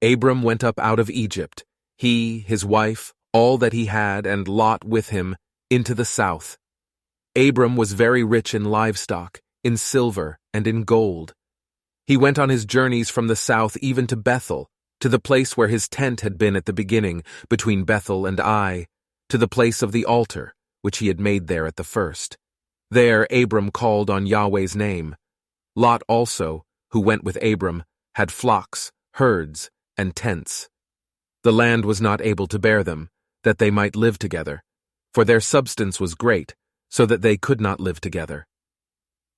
Abram went up out of Egypt, he, his wife, all that he had, and Lot with him, into the south. Abram was very rich in livestock, in silver, and in gold. He went on his journeys from the south even to Bethel, to the place where his tent had been at the beginning, between Bethel and Ai, to the place of the altar, which he had made there at the first. There Abram called on Yahweh's name. Lot also, who went with Abram, had flocks, herds, and tents. The land was not able to bear them, that they might live together, for their substance was great, so that they could not live together.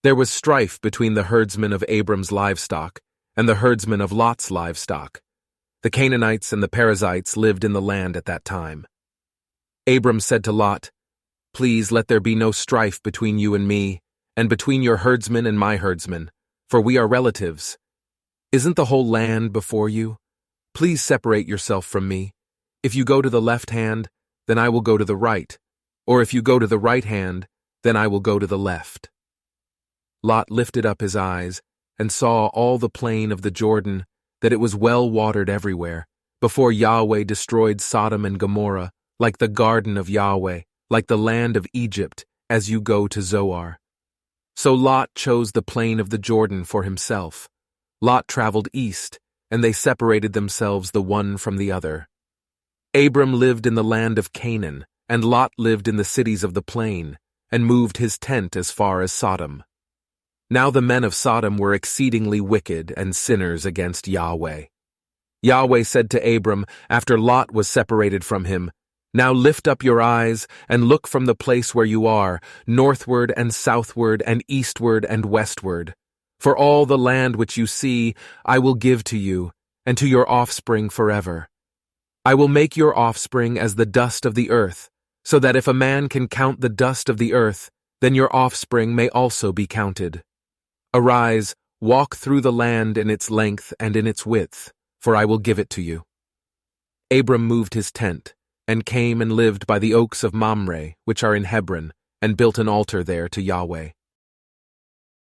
There was strife between the herdsmen of Abram's livestock and the herdsmen of Lot's livestock. The Canaanites and the Perizzites lived in the land at that time. Abram said to Lot, "Please let there be no strife between you and me, and between your herdsmen and my herdsmen, for we are relatives. Isn't the whole land before you? Please separate yourself from me. If you go to the left hand, then I will go to the right, or if you go to the right hand, then I will go to the left." Lot lifted up his eyes and saw all the plain of the Jordan, that it was well watered everywhere, before Yahweh destroyed Sodom and Gomorrah, like the garden of Yahweh, like the land of Egypt, as you go to Zoar. So Lot chose the plain of the Jordan for himself. Lot traveled east, and they separated themselves the one from the other. Abram lived in the land of Canaan, and Lot lived in the cities of the plain, and moved his tent as far as Sodom. Now the men of Sodom were exceedingly wicked and sinners against Yahweh. Yahweh said to Abram, after Lot was separated from him, "Now lift up your eyes and look from the place where you are, northward and southward and eastward and westward. For all the land which you see I will give to you, and to your offspring forever. I will make your offspring as the dust of the earth, so that if a man can count the dust of the earth, then your offspring may also be counted. Arise, walk through the land in its length and in its width, for I will give it to you." Abram moved his tent, and came and lived by the oaks of Mamre, which are in Hebron, and built an altar there to Yahweh.